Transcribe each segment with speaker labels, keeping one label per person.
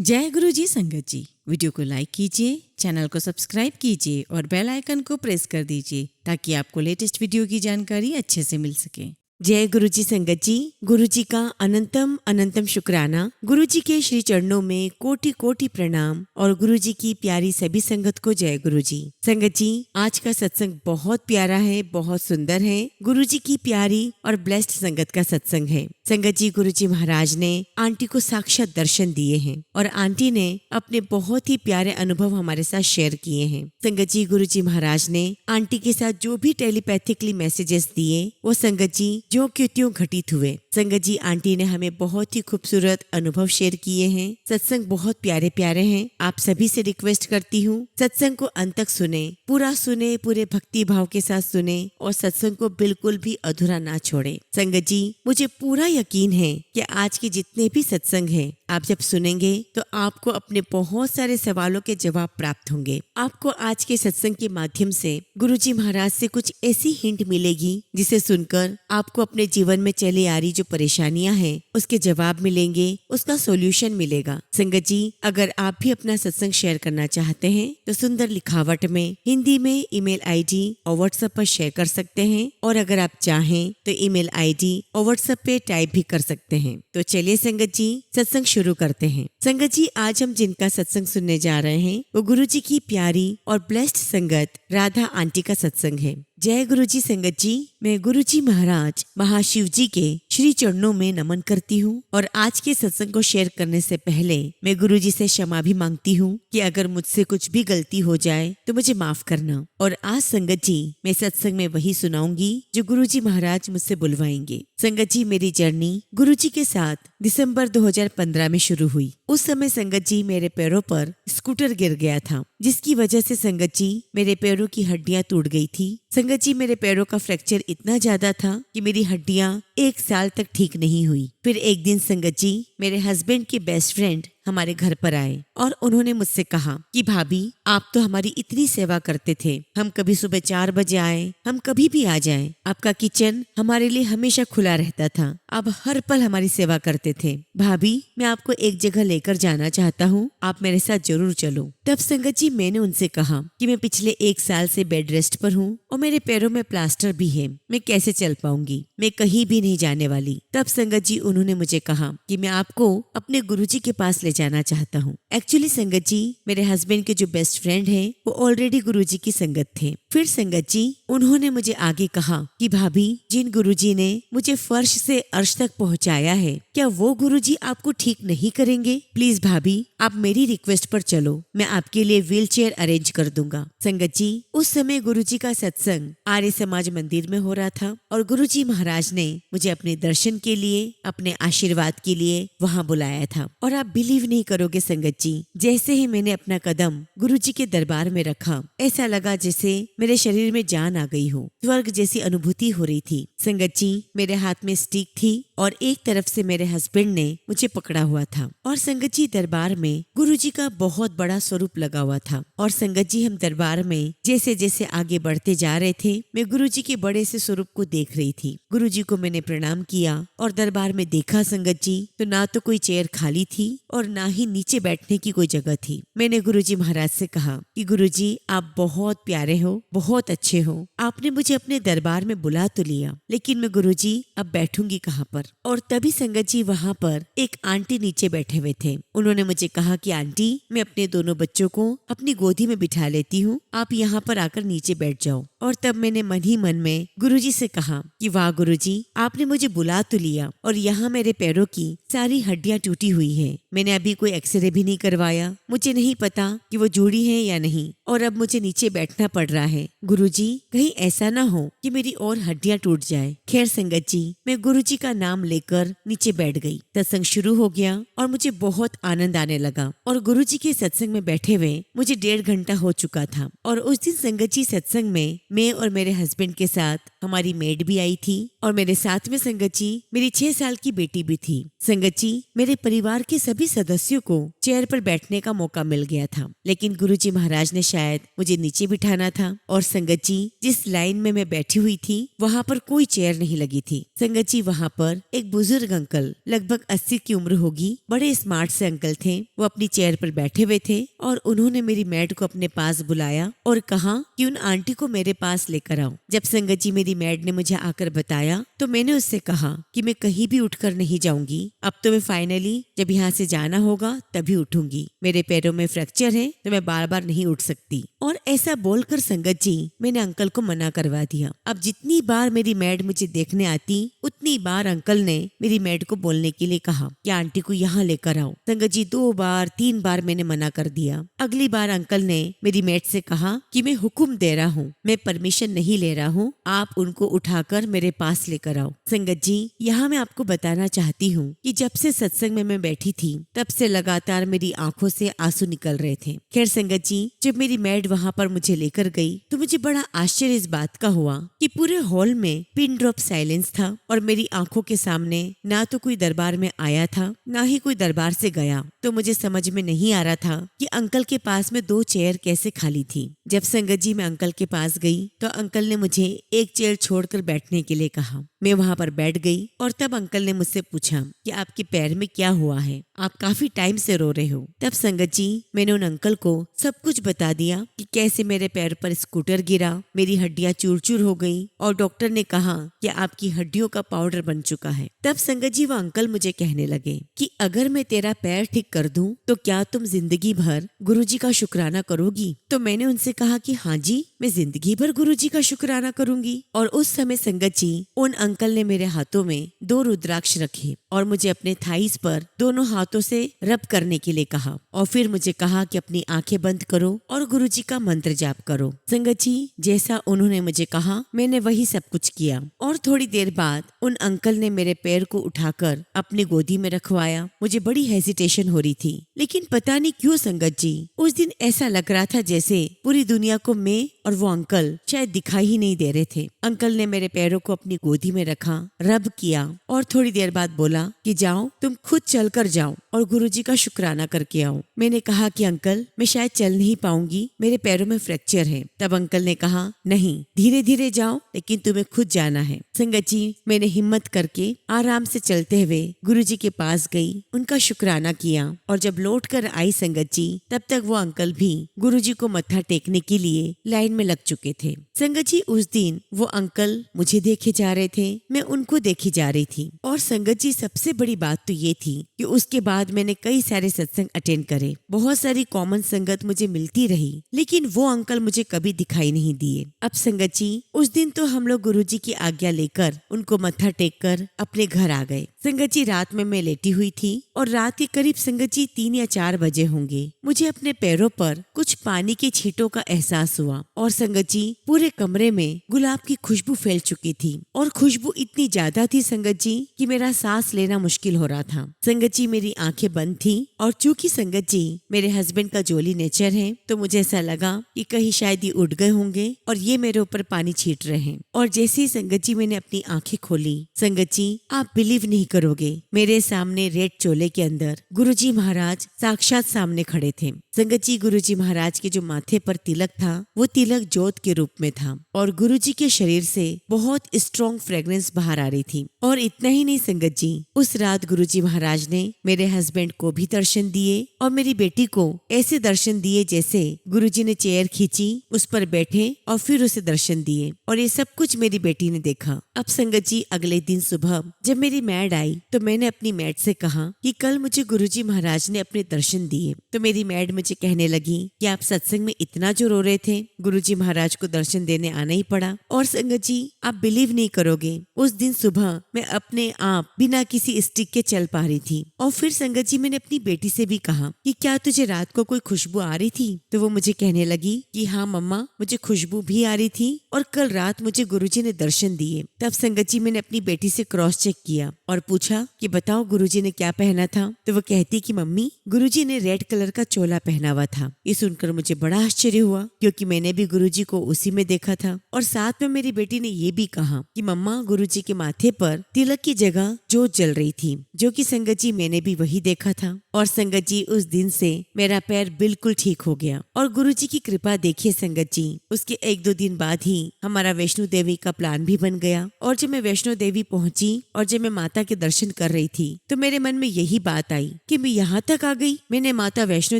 Speaker 1: जय गुरु जी संगत जी। वीडियो को लाइक कीजिए, चैनल को सब्सक्राइब कीजिए और बेल आइकन को प्रेस कर दीजिए ताकि आपको लेटेस्ट वीडियो की जानकारी अच्छे से मिल सके।
Speaker 2: जय गुरु जी संगत जी। गुरु जी का अनंतम अनंतम शुक्राना। गुरु जी के श्री चरणों में कोटि कोटि प्रणाम और गुरु जी की प्यारी सभी संगत को जय गुरु जी। संगत जी, आज का सत्संग बहुत प्यारा है, बहुत सुंदर है। गुरु जी की प्यारी और ब्लेस्ड संगत का सत्संग है। संगत जी, गुरु जी महाराज ने आंटी को साक्षात दर्शन दिए हैं और आंटी ने अपने बहुत ही प्यारे अनुभव हमारे साथ शेयर किए हैं। संगत जी, गुरु जी महाराज ने आंटी के साथ जो भी टेलीपैथिकली मैसेजेस दिए वो संगत जी जो कि त्यों घटित हुए। संगत जी, आंटी ने हमें बहुत ही खूबसूरत अनुभव शेयर किए हैं। सत्संग बहुत प्यारे प्यारे हैं। आप सभी से रिक्वेस्ट करती हूँ, सत्संग को अंत तक सुने, पूरा सुने, पूरे भक्ति भाव के साथ सुने और सत्संग को बिल्कुल भी अधूरा ना छोड़े। संगत जी, मुझे पूरा यकीन है कि आज के जितने भी सत्संग हैं, आप जब सुनेंगे तो आपको अपने बहुत सारे सवालों के जवाब प्राप्त होंगे। आपको आज के सत्संग के माध्यम से गुरुजी महाराज से कुछ ऐसी हिंट मिलेगी जिसे सुनकर आपको अपने जीवन में चली आ रही जो परेशानियां हैं उसके जवाब मिलेंगे, उसका सॉल्यूशन मिलेगा। संगत जी, अगर आप भी अपना सत्संग शेयर करना चाहते हैं तो सुंदर लिखावट में हिंदी में ईमेल आईडी और व्हाट्सएप पर शेयर कर सकते हैं और अगर आप चाहें तो ईमेल आईडी और व्हाट्सएप पे टाइप भी कर सकते हैं। तो चलिए संगत जी, सत्संग शुरू करते हैं। संगत जी, आज हम जिनका सत्संग सुनने जा रहे हैं वो गुरु जी की प्यारी और ब्लेस्ड संगत राधा आंटी का सत्संग है। जय गुरु जी संगत जी। मैं गुरु जी महाराज महाशिव जी के श्री चरणों में नमन करती हूँ और आज के सत्संग को शेयर करने से पहले मैं गुरु जी से क्षमा भी मांगती हूँ कि अगर मुझसे कुछ भी गलती हो जाए तो मुझे माफ करना। और आज संगत जी, मैं सत्संग में वही सुनाऊंगी जो गुरु जी महाराज मुझसे बुलवाएंगे। संगत जी, मेरी जर्नी गुरु जी के साथ दिसंबर 2015 में शुरू हुई। उस समय संगत जी मेरे पैरों पर स्कूटर गिर गया था, जिसकी वजह से संगत जी मेरे पैरों की हड्डियां टूट गई थी। संगत जी, मेरे पैरों का फ्रैक्चर इतना ज्यादा था कि मेरी हड्डियां 1 साल तक ठीक नहीं हुई। फिर एक दिन संगत जी मेरे हस्बैंड के बेस्ट फ्रेंड हमारे घर पर आए और उन्होंने मुझसे कहा कि भाभी, आप तो हमारी इतनी सेवा करते थे, हम कभी सुबह 4 बजे आए, हम कभी भी आ जाएं, आपका किचन हमारे लिए हमेशा खुला रहता था, आप हर पल हमारी सेवा करते थे। भाभी, मैं आपको एक जगह लेकर जाना चाहता हूँ, आप मेरे साथ जरूर चलो। तब संगत जी मैंने उनसे कहा कि मैं पिछले 1 साल से बेड रेस्ट पर हूँ और मेरे पैरों में प्लास्टर भी है, मैं कैसे चल पाऊंगी, मैं कहीं भी नहीं जाने वाली। तब संगत जी उन्होंने मुझे कहा कि मैं आपको अपने गुरुजी के पास ले जाना चाहता हूँ। एक्चुअली संगत जी, मेरे हस्बैंड के जो बेस्ट फ्रेंड हैं वो ऑलरेडी गुरुजी की संगत थे। फिर संगत जी उन्होंने मुझे आगे कहा कि भाभी, जिन गुरुजी ने मुझे फर्श से अर्श तक पहुँचाया है, क्या वो गुरुजी आपको ठीक नहीं करेंगे? प्लीज भाभी, आप मेरी रिक्वेस्ट पर चलो, मैं आपके लिए व्हील चेयर अरेंज कर दूंगा। संगत जी, उस समय गुरुजी का सत्संग आर्य समाज मंदिर में हो रहा था और गुरुजी महाराज ने मुझे अपने दर्शन के लिए, अपने आशीर्वाद के लिए वहाँ बुलाया था। और आप बिलीव नहीं करोगे संगत जी, जैसे ही मैंने अपना कदम गुरुजी के दरबार में रखा, ऐसा लगा जैसे मेरे शरीर में जान आ गई हो, स्वर्ग जैसी अनुभूति हो रही थी। संगत जी, मेरे हाथ में स्टिक थी और एक तरफ से मेरे हस्बैंड ने मुझे पकड़ा हुआ था और संगत जी दरबार में गुरुजी का बहुत बड़ा स्वरूप लगा हुआ था। और संगत जी, हम दरबार में जैसे जैसे आगे बढ़ते जा रहे थे, मैं गुरुजी के बड़े से स्वरूप को देख रही थी। गुरुजी को मैंने प्रणाम किया और दरबार में देखा संगत जी, तो ना तो कोई चेयर खाली थी और ना ही नीचे बैठने की कोई जगह थी। मैंने गुरुजी महाराज से कहा कि गुरुजी, आप बहुत प्यारे हो, बहुत अच्छे हो, आपने मुझे अपने दरबार में बुला तो लिया, लेकिन मैं गुरुजी अब बैठूंगी कहाँ पर? और तभी संगत जी वहाँ पर एक आंटी नीचे बैठे हुए थे। उन्होंने मुझे कहा कि आंटी, मैं अपने दोनों बच्चों को अपनी गोदी में बिठा लेती हूँ, आप यहाँ पर आकर नीचे बैठ जाओ। और तब मैंने मन ही मन में गुरुजी से कहा कि वाह गुरुजी, आपने मुझे बुला तो लिया और यहाँ मेरे पैरों की सारी हड्डियां टूटी हुई हैं। मैंने अभी कोई एक्सरे भी नहीं करवाया, मुझे नहीं पता कि वो जुड़ी है या नहीं, और अब मुझे नीचे बैठना पड़ रहा है। गुरुजी, कहीं ऐसा ना हो कि मेरी और हड्डियां टूट जाए। खैर संगत जी, मैं गुरुजी का नाम लेकर नीचे बैठ गई। सत्संग शुरू हो गया और मुझे बहुत आनंद आने लगा और गुरुजी के सत्संग में बैठे हुए मुझे 1.5 घंटा हो चुका था। और उस दिन संगत जी सत्संग में मैं और मेरे हस्बैंड के साथ हमारी मेड भी आई थी और मेरे साथ में संगत जी मेरी 6 साल की बेटी भी थी। संगत जी मेरे परिवार के सभी सदस्यों को चेयर पर बैठने का मौका मिल गया था, लेकिन गुरुजी महाराज ने शायद मुझे नीचे बिठाना था। और संगत जी जिस लाइन में मैं बैठी हुई थी वहाँ पर कोई चेयर नहीं लगी थी। संगत जी वहाँ पर एक बुजुर्ग अंकल, लगभग 80 की उम्र होगी, बड़े स्मार्ट से अंकल थे। वो अपनी चेयर पर बैठे हुए थे और उन्होंने मेरी मेड को अपने पास बुलाया और कहा कि उन आंटी को मेरे पास लेकर आओ। जब संगत जी मेरी मेड ने मुझे आकर बताया तो मैंने उससे कहा कि मैं कहीं भी उठकर नहीं जाऊंगी, अब तो मैं फाइनली जब यहाँ से जाना होगा तभी उठूंगी। मेरे पैरों में फ्रैक्चर है तो मैं बार बार नहीं उठ सकती। और ऐसा बोलकर संगत जी मैंने अंकल को मना करवा दिया। अब जितनी बार मेरी मेड मुझे देखने आती उतनी बार अंकल ने मेरी मेड को बोलने के लिए कहा कि आंटी को यहाँ लेकर आओ। संगत जी 2 बार 3 बार मैंने मना कर दिया। अगली बार अंकल ने मेरी मेड से कहा कि मैं हुक्म दे रहा हूँ, मैं परमिशन नहीं ले रहा हूँ, आप उनको उठाकर मेरे पास लेकर आओ। संगत जी यहाँ मैं आपको बताना चाहती हूँ कि जब से सत्संग में मैं बैठी थी तब से लगातार मेरी आंखों से आंसू निकल रहे थे। खैर संगत जी जब मेरी मेड वहाँ पर मुझे लेकर गई तो मुझे बड़ा आश्चर्य इस बात का हुआ कि पूरे हॉल में पिन ड्रॉप साइलेंस था और मेरी आंखों के सामने ना तो कोई दरबार में आया था ना ही कोई दरबार से गया। तो मुझे समझ में नहीं आ रहा था कि अंकल के पास में 2 चेयर कैसे खाली थी। जब संगत जी मैं अंकल के पास गई तो अंकल ने मुझे एक चेयर छोड़कर बैठने के लिए कहा। मैं वहाँ पर बैठ गई और तब अंकल ने मुझसे पूछा कि आपके पैर में क्या हुआ है, आप काफी टाइम से रो रहे हो। तब संगत जी मैंने उन अंकल को सब कुछ बता दिया कि कैसे मेरे पैर पर स्कूटर गिरा, मेरी हड्डियां चूर चूर हो गई और डॉक्टर ने कहा कि आपकी हड्डियों का पाउडर बन चुका है। तब संगत जी वो अंकल मुझे कहने लगे कि अगर मैं तेरा पैर ठीक कर दूं तो क्या तुम जिंदगी भर गुरुजी का शुक्राना करोगी। तो मैंने उनसे कहा कि हाँ जी मैं जिंदगी भर गुरुजी का शुक्राना करूंगी। और उस समय संगत जी उन अंकल ने मेरे हाथों में 2 रुद्राक्ष रखे और मुझे अपने थाइस पर दोनों हाथों से रब करने के लिए कहा और फिर मुझे कहा कि अपनी आंखें बंद करो और गुरुजी का मंत्र जाप करो। संगत जी जैसा उन्होंने मुझे कहा मैंने वही सब कुछ किया और थोड़ी देर बाद उन अंकल ने मेरे पैर को उठाकर अपनी गोदी में रखवाया। मुझे बड़ी हेजिटेशन हो रही थी, लेकिन पता नहीं क्यों संगत जी उस दिन ऐसा लग रहा था जैसे पूरी दुनिया को मैं और वो अंकल शायद दिखाई ही नहीं दे रहे थे। अंकल ने मेरे पैरों को अपनी गोदी में रखा, रब किया और थोड़ी देर बाद बोला कि जाओ तुम खुद चलकर जाओ और गुरुजी का शुक्राना करके आओ। मैंने कहा कि अंकल मैं शायद चल नहीं पाऊंगी, मेरे पैरों में फ्रैक्चर है। तब अंकल ने कहा नहीं धीरे धीरे जाओ, लेकिन तुम्हें खुद जाना है। संगत जी मैंने हिम्मत करके आराम से चलते हुए गुरुजी के पास गई, उनका शुक्राना किया और जब लौट कर आई संगत जी तब तक वो अंकल भी गुरुजी को मत्था टेकने के लिए लाइन में लग चुके थे। संगत जी उस दिन वो अंकल मुझे देखे जा रहे थे, मैं उनको देखी जा रही थी। और संगत जी सबसे बड़ी बात तो ये थी कि उसके बाद मैंने कई सारे सत्संग अटेंड करे, बहुत सारी कॉमन संगत मुझे मिलती रही, लेकिन वो अंकल मुझे कभी दिखाई नहीं दिए। अब संगत जी उस दिन तो हम लोग गुरुजी की आज्ञा लेकर उनको मत्था टेक कर अपने घर आ गए। संगत जी रात में मैं लेटी हुई थी और रात के करीब संगत जी 3 या 4 बजे होंगे। मुझे अपने पैरों पर कुछ पानी के छींटों का एहसास हुआ और संगत जी पूरे कमरे में गुलाब की खुशबू फैल चुकी थी और खुशबू इतनी ज्यादा थी संगत जी कि मेरा सांस लेना मुश्किल हो रहा था। संगत जी मेरी आंखें बंद थी और चूंकि संगत जी मेरे हस्बैंड का जोली नेचर है तो मुझे ऐसा लगा कि कहीं शायद ये उठ गए होंगे और ये मेरे ऊपर पानी छींट रहे हैं। और जैसे ही संगत जी मैंने अपनी आंखें खोली, संगत जी आप बिलीव नहीं करोगे, मेरे सामने रेड चोले के अंदर गुरुजी महाराज साक्षात सामने खड़े थे। संगत जी गुरुजी महाराज के जो माथे पर तिलक था वो तिलक जोत के रूप में था और गुरुजी के शरीर से बहुत स्ट्रॉन्ग फ्रेग्रेंस बाहर आ रही थी। और इतना ही नहीं संगत जी उस रात गुरुजी महाराज ने मेरे हस्बैंड को भी दर्शन दिए और मेरी बेटी को ऐसे दर्शन दिए जैसे गुरुजी ने चेयर खींची, उस पर बैठे और फिर उसे दर्शन दिए और ये सब कुछ मेरी बेटी ने देखा। अब संगत जी अगले दिन सुबह जब मेरी मैड आई तो मैंने अपनी मैड से कहा कि कल मुझे गुरुजी महाराज ने अपने दर्शन दिए। तो मेरी मैड मुझे कहने लगी कि आप सत्संग में इतना जो रो रहे थे, गुरुजी महाराज को दर्शन देने आना ही पड़ा। और संगत जी आप बिलीव नहीं करोगे, उस दिन सुबह मैं अपने आप बिना किसी स्टिक के चल पा रही थी। और फिर संगत जी मैंने अपनी बेटी से भी कहा कि क्या तुझे रात को कोई खुशबू आ रही थी? तो वो मुझे कहने लगी कि हाँ मम्मा मुझे खुशबू भी आ रही थी और कल रात मुझे गुरुजी ने दर्शन दिए। तब संगत जी मैंने अपनी बेटी से क्रॉस चेक किया और पूछा कि बताओ गुरुजी ने क्या पहना था, तो वो कहती कि मम्मी गुरुजी ने रेड कलर का चोला पहना हुआ था। ये सुनकर मुझे बड़ा आश्चर्य हुआ क्योंकि मैंने भी गुरुजी को उसी में देखा था। और साथ में मेरी बेटी ने ये भी कहा कि मम्मा गुरुजी के माथे पर तिलक की जगह जोत जल रही थी, जो कि संगत जी मैंने भी वही देखा था। और संगत जी उस दिन से मेरा पैर बिल्कुल ठीक हो गया। और गुरुजी की कृपा देखिए संगत जी, उसके 1-2 दिन बाद ही हमारा वैष्णो देवी का प्लान भी बन गया। और जब मैं वैष्णो देवी पहुंची और जब मैं माता के दर्शन कर रही थी तो मेरे मन में यही बात आई कि मैं यहाँ तक आ गई, मैंने माता वैष्णो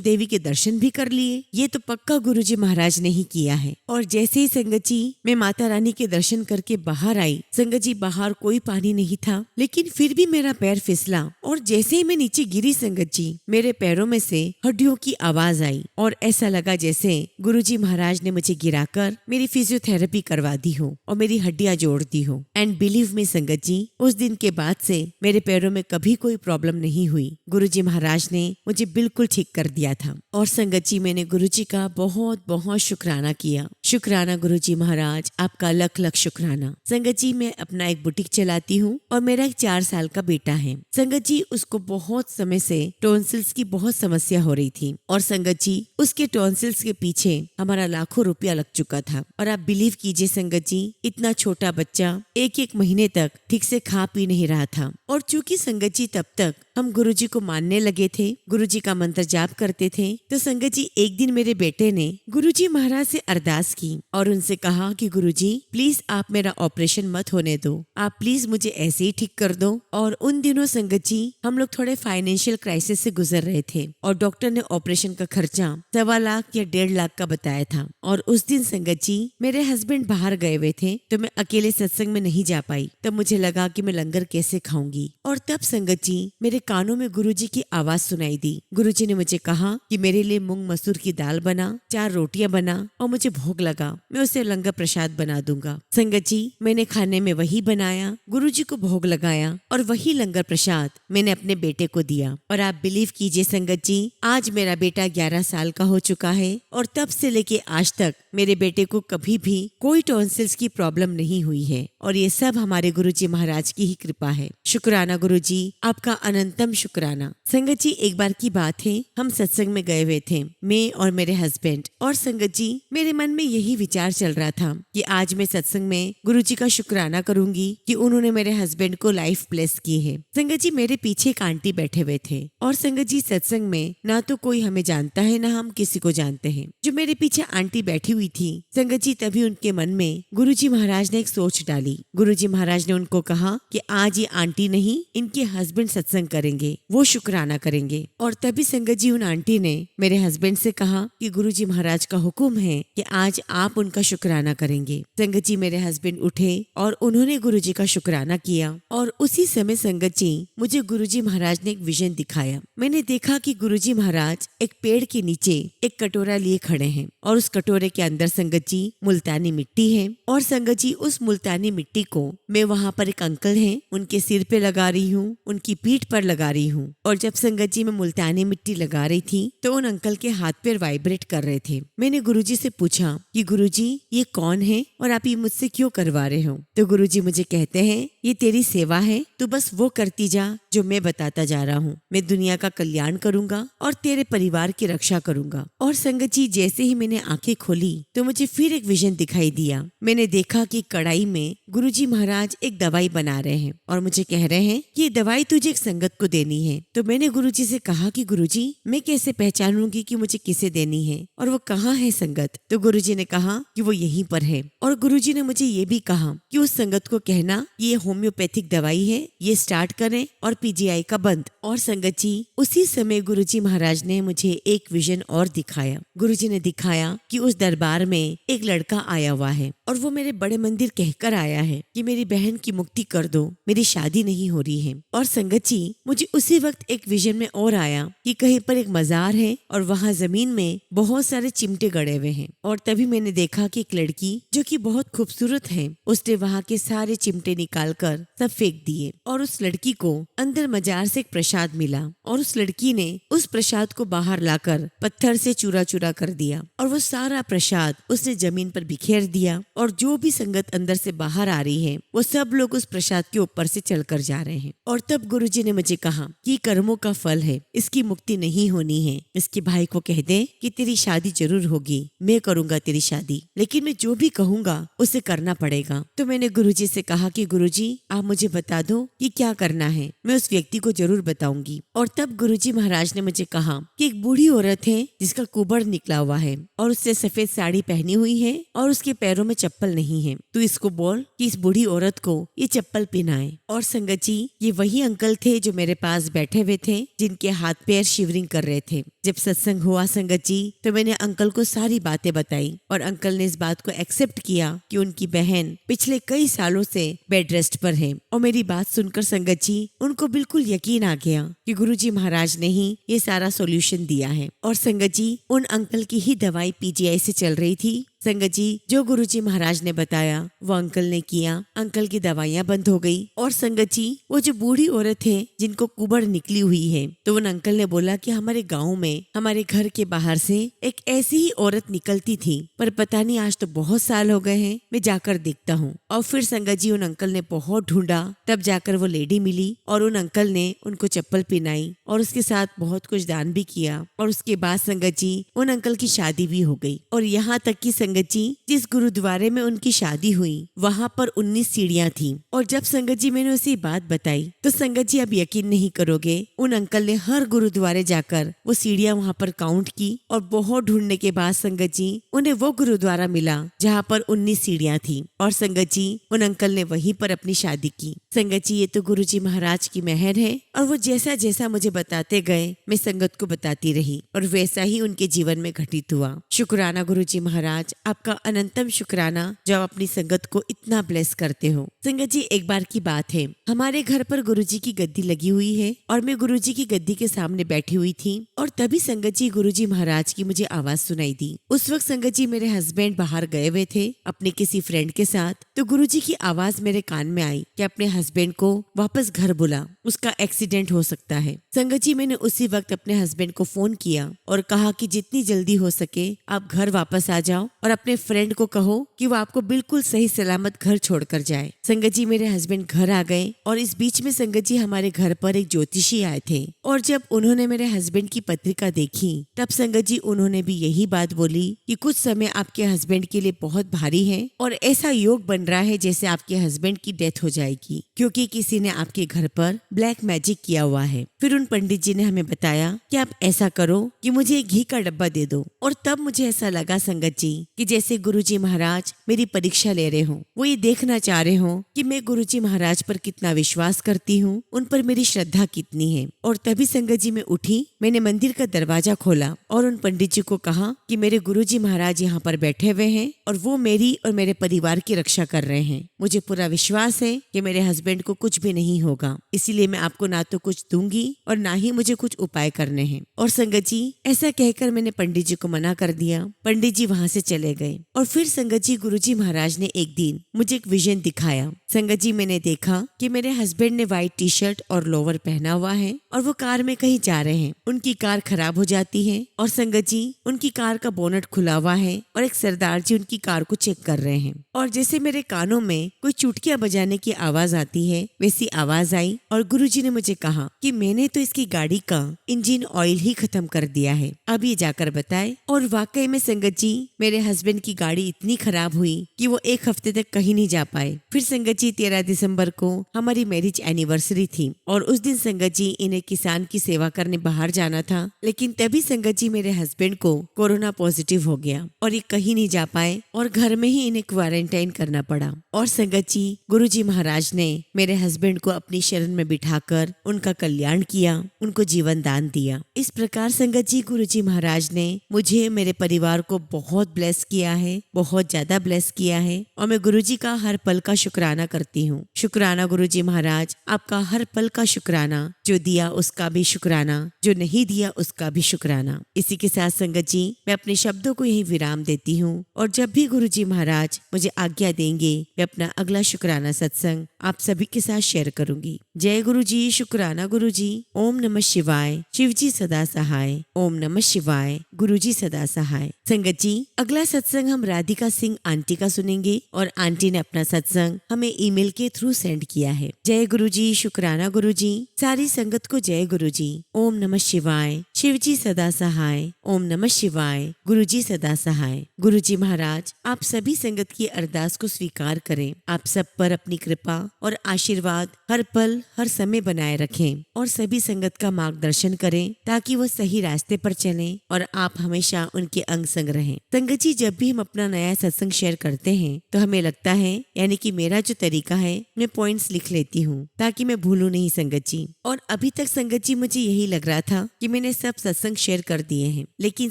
Speaker 2: देवी के दर्शन भी कर लिए, ये तो पक्का गुरुजी महाराज ने ही किया है। और जैसे ही संगत जी मैं माता रानी के दर्शन करके बाहर आई, संगत जी बाहर कोई पानी नहीं था, लेकिन फिर भी मेरा पैर फिसला और जैसे ही मैं नीचे गिरी संगत जी मेरे पैरों में से हड्डियों की आवाज आई और ऐसा लगा जैसे गुरुजी महाराज ने मुझे गिराकर मेरी फिजियोथेरेपी करवा दी हो और मेरी हड्डियां जोड़ दी हो। एंड बिलीव मी संगत जी, उस दिन के बाद से मेरे पैरों में कभी कोई प्रॉब्लम नहीं हुई। गुरुजी महाराज ने मुझे बिल्कुल ठीक कर दिया था। और संगत जी मैंने गुरुजी का बहुत बहुत शुक्राना किया। शुक्राना गुरुजी महाराज, आपका लख लख शुक्राना। संगत जी मैं अपना एक बुटीक चलाती हूँ और मेरा एक 4 साल का बेटा है। संगत जी उसको बहुत समय से टॉन्सिल्स की बहुत समस्या हो रही थी और संगत जी उसके टॉन्सिल्स के पीछे हमारा लाखों रुपया लग चुका था। और आप बिलीव कीजिए संगत जी, इतना छोटा बच्चा 1-1 महीने तक ठीक से खा पी नहीं रहा था। और चूंकि संगत जी तब तक हम गुरुजी को मानने लगे थे, गुरुजी का मंत्र जाप करते थे, तो संगत जी एक दिन मेरे बेटे ने गुरुजी महाराज से अरदास की और उनसे कहा कि गुरुजी प्लीज आप मेरा ऑपरेशन मत होने दो, आप प्लीज मुझे ऐसे ही ठीक कर दो। और उन दिनों संगत जी हम लोग थोड़े फाइनेंशियल क्राइसिस से गुजर रहे थे और डॉक्टर ने ऑपरेशन का खर्चा 1.25 लाख या 1.5 लाख का बताया था। और उस दिन संगत जी मेरे हस्बैंड बाहर गए हुए थे तो मैं अकेले सत्संग में नहीं जा पाई। तब मुझे लगा कि मैं लंगर कैसे खाऊंगी। और तब संगत जी मेरे कानों में गुरुजी की आवाज सुनाई दी। गुरुजी ने मुझे कहा कि मेरे लिए मूंग मसूर की दाल बना, 4 रोटियां बना और मुझे भोग लगा, मैं उसे लंगर प्रसाद बना दूंगा। संगत जी मैंने खाने में वही बनाया, गुरुजी को भोग लगाया और वही लंगर प्रसाद मैंने अपने बेटे को दिया। और आप बिलीव कीजिए संगत जी, आज मेरा बेटा 11 साल का हो चुका है और तब से लेके आज तक मेरे बेटे को कभी भी कोई टॉन्सिल्स की प्रॉब्लम नहीं हुई है। और ये सब हमारे गुरुजी महाराज की ही कृपा है। शुक्राना गुरुजी, आपका अनंतम शुक्राना। संगत जी एक बार की बात है, हम सत्संग में गए हुए थे, मैं और मेरे हस्बैंड। और संगत जी मेरे मन में यही विचार चल रहा था कि आज मैं सत्संग में गुरुजी का शुक्राना करूंगी कि उन्होंने मेरे हस्बैंड को लाइफ ब्लेस की है। संगत जी मेरे पीछे एक आंटी बैठे हुए थे और संगत जी सत्संग में ना तो कोई हमें जानता है ना हम किसी को जानते हैं। जो मेरे पीछे आंटी बैठी हुई थी संगत जी, तभी उनके मन में गुरुजी महाराज ने एक सोच डाली। गुरुजी महाराज ने उनको कहा कि आज ये आंटी नहीं, इनके हस्बैंड सत्संग करेंगे, वो शुक्राना करेंगे। और तभी संगत जी उन आंटी ने मेरे हस्बैंड से कहा कि गुरुजी महाराज का हुक्म है कि आज आप उनका शुक्राना करेंगे। संगत जी मेरे हस्बैंड उठे और उन्होंने गुरुजी का शुक्राना किया। और उसी समय संगत जी मुझे गुरुजी महाराज ने एक विजन दिखाया। मैंने देखा कि गुरुजी महाराज एक पेड़ के नीचे एक कटोरा लिए खड़े हैं और उस कटोरे के अंदर संगत जी मुल्तानी मिट्टी है। और संगत जी उस मुल्तानी मिट्टी को मैं वहाँ पर एक अंकल हैं उनके सिर पे लगा रही हूँ, उनकी पीठ पर लगा रही हूँ। और जब संगत जी मैं मुल्तानी मिट्टी लगा रही थी तो उन अंकल के हाथ पैर वाइब्रेट कर रहे थे। मैंने गुरुजी से पूछा कि गुरुजी ये कौन है और आप ये मुझसे क्यों करवा रहे हो? तो गुरुजी मुझे कहते हैं ये तेरी सेवा है, तू बस वो करती जा जो मैं बताता जा रहा हूँ। मैं दुनिया का कल्याण करूंगा और तेरे परिवार की रक्षा करूंगा। और संगत जी जैसे ही मैंने आंखें खोली तो मुझे फिर एक विजन दिखाई दिया। मैंने देखा कि कढ़ाई में गुरुजी महाराज एक दवाई बना रहे हैं और मुझे कह रहे हैं कि ये दवाई तुझे एक संगत को देनी है। तो मैंने गुरुजी से कहा कि गुरुजी मैं कैसे पहचानूंगी कि मुझे किसे देनी है और वो कहाँ है संगत? तो गुरुजी ने कहा कि वो यहीं पर है। और गुरुजी ने मुझे ये भी कहा कि उस संगत को कहना ये होम्योपैथिक दवाई है, ये स्टार्ट करें और पीजीआई का बंद। और संगत जी उसी समय गुरुजी महाराज ने मुझे एक विजन और दिखाया। गुरुजी ने दिखाया कि उस दरबार में एक लड़का आया हुआ है और वो मेरे बड़े मंदिर कहकर आया है कि मेरी बहन की मुक्ति कर दो, मेरी शादी नहीं हो रही है। और संगत जी मुझे उसी वक्त एक विजन में और आया कि कहीं पर एक मजार है और वहाँ जमीन में बहुत सारे चिमटे गड़े हुए हैं। और तभी मैंने देखा कि एक लड़की जो कि बहुत खूबसूरत है उसने वहाँ के सारे चिमटे निकाल उठाकर सब फेंक दिए और उस लड़की को अंदर मजार से एक प्रसाद मिला और उस लड़की ने उस प्रसाद को बाहर लाकर पत्थर से चूरा चूरा कर दिया और वो सारा प्रसाद उसने जमीन पर बिखेर दिया और जो भी संगत अंदर से बाहर आ रही है वो सब लोग उस प्रसाद के ऊपर से चलकर जा रहे हैं। और तब गुरुजी ने मुझे कहा कि कर्मों का फल है, इसकी मुक्ति नहीं होनी है। इसके भाई को कह दे कि तेरी शादी जरूर होगी, मैं करूंगा तेरी शादी, लेकिन मैं जो भी कहूंगा उसे करना पड़ेगा। तो मैंने गुरुजी से कहा कि गुरुजी आप मुझे बता दो कि क्या करना है, मैं उस व्यक्ति को जरूर बताऊंगी। और तब गुरुजी महाराज ने मुझे कहा कि एक बूढ़ी औरत है जिसका कुबड़ निकला हुआ है और उसने सफेद साड़ी पहनी हुई है और उसके पैरों में चप्पल नहीं है, तो इसको बोल कि इस बूढ़ी औरत को ये चप्पल पहनाए। और संगत जी ये वही अंकल थे जो मेरे पास बैठे हुए थे, जिनके हाथ पैर शिवरिंग कर रहे थे। जब सत्संग हुआ संगत जी तो मैंने अंकल को सारी बातें बताई और अंकल ने इस बात को एक्सेप्ट किया कि उनकी बहन पिछले कई सालों से बेड रेस्ट पर है। और मेरी बात सुनकर संगत जी उनको बिल्कुल यकीन आ गया कि गुरुजी महाराज ने ही ये सारा सॉल्यूशन दिया है। और संगत जी उन अंकल की ही दवाई पीजीआई से चल रही थी। संगत जी जो गुरुजी महाराज ने बताया वो अंकल ने किया, अंकल की दवाइयां बंद हो गई। और संगत जी वो जो बूढ़ी औरत है जिनको कुबड़ निकली हुई है, तो उन अंकल ने बोला कि हमारे गांव में हमारे घर के बाहर से एक ऐसी ही औरत निकलती थी, पर पता नहीं आज तो बहुत साल हो गए हैं, मैं जाकर देखता हूँ। और फिर संगत जी उन अंकल ने बहुत ढूंढा, तब जाकर वो लेडी मिली और उन अंकल ने उनको चप्पल पहनाई और उसके साथ बहुत कुछ दान भी किया। और उसके बाद संगत जी उन अंकल की शादी भी हो गई। और यहाँ तक की संगत जी जिस गुरुद्वारे में उनकी शादी हुई वहाँ पर 19 सीढ़ियाँ थी। और जब संगत जी मैंने उसे बात बताई तो संगत जी अब यकीन नहीं करोगे, उन अंकल ने हर गुरुद्वारे जाकर वो सीढ़ियाँ वहाँ पर काउंट की और बहुत ढूंढने के बाद संगत जी उन्हें वो गुरुद्वारा मिला जहाँ पर 19 सीढ़ियाँ थी। और संगत जी उन अंकल ने वहीं पर अपनी शादी की। संगत जी ये तो गुरुजी महाराज की मेहर है और वो जैसा जैसा मुझे बताते गए मैं संगत को बताती रही और वैसा ही उनके जीवन में घटित हुआ। शुक्राना गुरुजी महाराज, आपका अनंतम शुक्राना जो आप अपनी संगत को इतना ब्लेस करते हो। संगत जी एक बार की बात है, हमारे घर पर गुरुजी की गद्दी लगी हुई है और मैं गुरुजी की गद्दी के सामने बैठी हुई थी और तभी संगत जी गुरुजी महाराज की मुझे आवाज सुनाई दी। उस वक्त संगत जी मेरे हस्बैंड बाहर गए हुए थे अपने किसी फ्रेंड के साथ, तो गुरुजी की आवाज मेरे कान में आई कि अपने हस्बैंड को वापस घर बुला, उसका एक्सीडेंट हो सकता है। संगत जी मैंने उसी वक्त अपने हस्बैंड को फोन किया और कहा कि जितनी जल्दी हो सके आप घर वापस आ जाओ और अपने फ्रेंड को कहो कि वो आपको बिल्कुल सही सलामत घर छोड़कर जाए। संगत जी मेरे हस्बैंड घर आ गए और इस बीच में संगत जी हमारे घर पर एक ज्योतिषी आए थे और जब उन्होंने मेरे हस्बैंड की पत्रिका देखी तब संगत जी उन्होंने भी यही बात बोली कि कुछ समय आपके हस्बैंड के लिए बहुत भारी है और ऐसा योग बन रहा है जैसे आपके हस्बैंड की डेथ हो जाएगी, क्योंकि किसी ने आपके घर पर ब्लैक मैजिक किया हुआ है। फिर उन पंडित जी ने हमें बताया कि आप ऐसा करो कि मुझे एक घी का डब्बा दे दो। और तब मुझे ऐसा लगा संगत जी कि जैसे गुरुजी महाराज मेरी परीक्षा ले रहे हो, वो ये देखना चाह रहे हो कि मैं गुरुजी महाराज पर कितना विश्वास करती हूँ, उन पर मेरी श्रद्धा कितनी है। और तभी संगत जी मैं उठी, मैंने मंदिर का दरवाजा खोला और उन पंडित जी को कहा कि मेरे गुरुजी महाराज यहाँ पर बैठे हुए हैं और वो मेरी और मेरे परिवार की रक्षा कर रहे हैं। मुझे पूरा विश्वास है कि मेरे हस्बैंड को कुछ भी नहीं होगा, इसीलिए मैं आपको ना तो कुछ दूंगी और ना ही मुझे कुछ उपाय करने हैं। और संगत जी ऐसा कहकर मैंने पंडित जी को मना कर दिया। पंडित जी वहाँ से चले गए और फिर संगत जी गुरुजी महाराज ने एक दिन मुझे एक विजन दिखाया। संगत जी मैंने देखा कि मेरे हस्बैंड ने व्हाइट टी शर्ट और लोवर पहना हुआ है और वो कार में कहीं जा रहे हैं। उनकी कार खराब हो जाती है और संगत जी उनकी कार का बोनट खुला हुआ है और एक सरदार जी उनकी कार को चेक कर रहे हैं। और जैसे मेरे कानों में कोई चुटकियां बजाने की आवाज आती है वैसी आवाज आई और गुरुजी ने मुझे कहा कि मैंने तो इसकी गाड़ी का इंजन ऑयल ही खत्म कर दिया है, अब ये जाकर बताए। और वाकई में संगत जी मेरे हस्बैंड की गाड़ी इतनी खराब हुई कि वो एक हफ्ते तक कहीं नहीं जा पाए। फिर संगत जी 13 दिसंबर को हमारी मैरिज एनिवर्सरी थी और उस दिन संगत जी इन्हें किसान की सेवा करने बाहर जाना था, लेकिन तभी संगत जी मेरे हस्बैंड को कोरोना पॉजिटिव हो गया और ये कहीं नहीं जा पाए और घर में ही इन्हें क्वारंटाइन करना पड़ा। और संगत जी गुरुजी महाराज ने मेरे हस्बैंड को अपनी शरण में बिठाकर उनका कल्याण किया, उनको जीवन दान दिया। इस प्रकार संगत जी गुरुजी महाराज ने मुझे मेरे परिवार को बहुत ब्लेस किया है, बहुत ज्यादा ब्लेस किया है और मैं गुरुजी का हर पल का शुक्राना करती हूँ। शुक्राना गुरुजी महाराज, आपका हर पल का शुक्राना, जो दिया उसका भी शुक्राना, जो नहीं नहीं दिया उसका भी शुक्राना। इसी के साथ संगत जी मैं अपने शब्दों को यही विराम देती हूँ और जब भी गुरुजी महाराज मुझे आज्ञा देंगे मैं अपना अगला शुक्राना सत्संग आप सभी के साथ शेयर करूंगी। जय गुरुजी, शुक्राना गुरुजी। ओम नमः शिवाय, शिवजी सदा सहाय। ओम नमः शिवाय, गुरुजी सदा सहाय। संगत जी अगला सत्संग हम राधिका सिंह आंटी का सुनेंगे और आंटी ने अपना सत्संग हमें ईमेल के थ्रू सेंड किया है। जय गुरुजी, शुक्राना गुरुजी। सारी संगत को जय गुरुजी। ओम नमः शिवाय, शिवजी सदा सहाय। ओम नमः शिवाय, गुरुजी सदा सहाय। गुरुजी महाराज आप सभी संगत की अरदास को स्वीकार करें। आप सब पर अपनी कृपा और आशीर्वाद हर पल हर समय बनाए रखें और सभी संगत का मार्गदर्शन करें ताकि वो सही रास्ते पर चलें और आप हमेशा उनके अंग संग रहें। संगत जी जब भी हम अपना नया सत्संग शेयर करते हैं तो हमें लगता है, यानी कि मेरा जो तरीका है, मैं पॉइंट्स लिख लेती हूँ ताकि मैं भूलूं नहीं संगत जी। और अभी तक संगत जी मुझे यही लग रहा था कि मैंने सब सत्संग शेयर कर दिए हैं, लेकिन